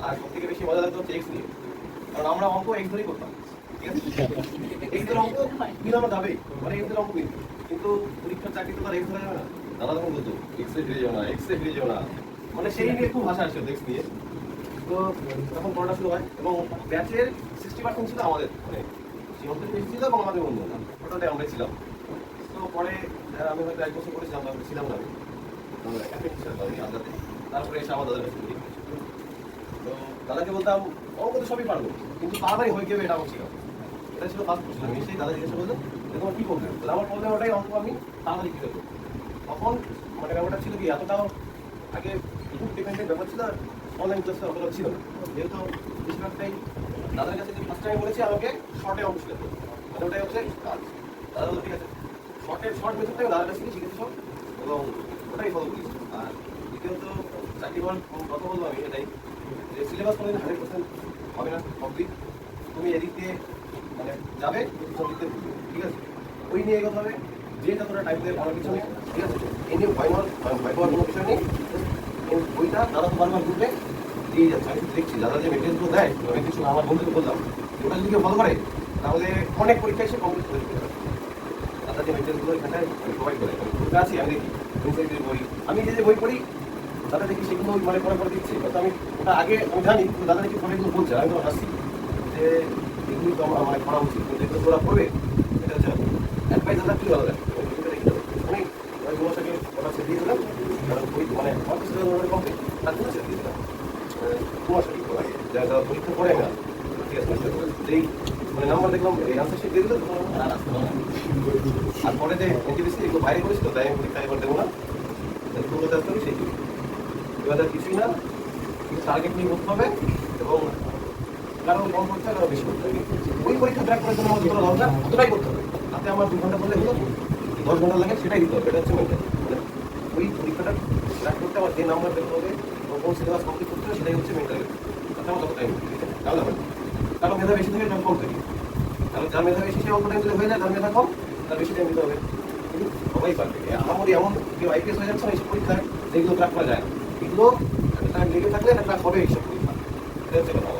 আর সব থেকে বেশি মজা লাগতো হচ্ছে এক্স নিয়ে, কারণ আমরা অঙ্ক এক্স ধরেই করতাম, ঠিক আছে? এক্সের অঙ্ক মিলানো যাবেই, মানে এক্সের অঙ্ক মিলবে, কিন্তু পরীক্ষার চাকরি তো তার এক্স ধরা যাবে না। দাদা তখন বলতো এক্সে ফিরে যাও না, এক্সে ফিরে যাও না, মানে সেই নিয়ে খুব ভাষা আসছে এক্স নিয়ে। তো তখন পড়াটা শুরু হয় এবং ব্যাচের 60% ছিল আমাদের, মানে সীমান্ত বেশি ছিল এবং আমাদের বন্ধু টোটালটাই আমরা ছিলাম। তো পরে আমি হয়তো 1 বছর করেছিলাম, তারপরে ছিলাম না আমি আন্দাজে। তারপরে এসে আমার দাদার কাছে পড়ি। তো দাদাকে বলতাম অঙ্ক তো সবই পারবো, কিন্তু তাড়াতাড়ি হয়ে যাবে এটা আমার ছিল, এটা ছিল ফার্স্ট প্রশ্ন। আমি সেই দাদা জিজ্ঞাসা করলাম তোমার কি প্রবলেম, তাহলে আমার প্রবলেম ওটাই অঙ্ক আমি তাড়াতাড়ি কি করবো। তখন মানে ব্যাপারটা ছিল কি এতটাও আগে খুব ডিপেন্ডেন্ট ব্যাপার ছিল, আর অনলাইন ক্লাসটা অতটা ছিল না, যেহেতু বেশিরভাগটাই দাদার কাছে যে ফার্স্ট টাইম বলেছি আমাকে শর্টে অঙ্ক শিখাতে, মানে ওটাই হচ্ছে কাজ। দাদা বলতে ঠিক আছে শর্ট মেথডটাই দাদার কাছ থেকে শিখেছি সব, এবং ওটাই ফলো করি। আর দ্বিতীয়ত চাকরি করার কথা বলবো আমি এটাই যে সিলেবাস কোনোদিন 100% হবে না কমপ্লিট, তুমি এদিক দিয়ে মানে যাবে সদিক দিয়ে ঘুরবে, ঠিক আছে? ওই নিয়ে এগোতে হবে, যে যতটা টাইম দেয় আমার কিছু নেই, ঠিক আছে? এই নিয়ে ভয় পাওয়ার কোনো বিষয় নেই। ওইটা দাদা তো বারবার ঘুরবে দিয়ে যাচ্ছে, আমি দেখছি দাদা যে মেটেরিয়ালগুলো দেয়, আমি কিছু আমার বন্ধুকে বললাম ওটা যদি কেউ ফলো করে তাহলে অনেক পরীক্ষা এসে কমপ্লিট করে দিতে পারে। দাদা যে মেটেরিয়ালগুলো এখানটায় প্রোভাইড করে, আমি আছি, আমি দেখি বই, আমি যে বই পড়ি দাদা দেখি সেগুলো মানে পরে দিচ্ছে, তো আমি ওটা আগে আমি জানি, কিন্তু দাদা দেখি পরে এগুলো বলছে, আমি তো হাসি যে এগুলি তো আমার মানে পড়া উচিত, কিন্তু এগুলো তোরা পড়বে, এটা হচ্ছে অ্যাডভাইস দাদা কি ভালো লাগে আমি ওই তোমাকে ওটা ছেড়ে দিয়ে দিলাম, কারণ ওই মানে অফিস কমপ্লিট তারপরে ছেড়ে দিয়ে দিলাম তোমার সাথে একটু আগে যা পরীক্ষা পড়ে না, ঠিক আছে? যেই মানে নাম্বার দেখলাম এই আনসার শিট দিয়ে দিল, আর পরে যে এনটিপিসি এগুলো বাইরে করেছিল তাই আমি পরীক্ষা এবার দেবো না, পুরো চাষ করি সেই এবার কিছুই না, কিন্তু টার্গেট নিয়ে করতে হবে এবং কারণ কম করতে হবে, কারণ বেশি করতে হবে। ওই পরীক্ষা ট্র্যাক করার জন্য আমার যতটা দরকার ততটাই করতে হবে, তাতে আমার 2 ঘন্টা করলে হলো, 10 ঘন্টা লাগে সেটাই দিতে হবে, এটা হচ্ছে মেন্টাল। ওই পরীক্ষাটা ট্র্যাক করতে আমার যে নাম্বার দেখতে হবে এবং কোন সিলেবাস কমপ্লিট করতে হবে সেটাই হচ্ছে মেন্টাল, তাতে আমার তত টাইম তাহলে হবে না। কারণ মেধা বেশি থেকে কম থাকে, কারণ যার মেধা বেশি সে অল্প টাইম দিলে হয়ে যায়, যার মেধা কম তার বেশি টাইম দিতে হবে, কিন্তু সবাই পারবে। আমার এমন কেউ আইপিএস হয়ে যাচ্ছে না এইসব পরীক্ষায় যেগুলো ট্র্যাক করা যায়, এগুলো লেগে থাকলে ট্র্যাক হবে এইসব পরীক্ষা, এটা হচ্ছে কথা।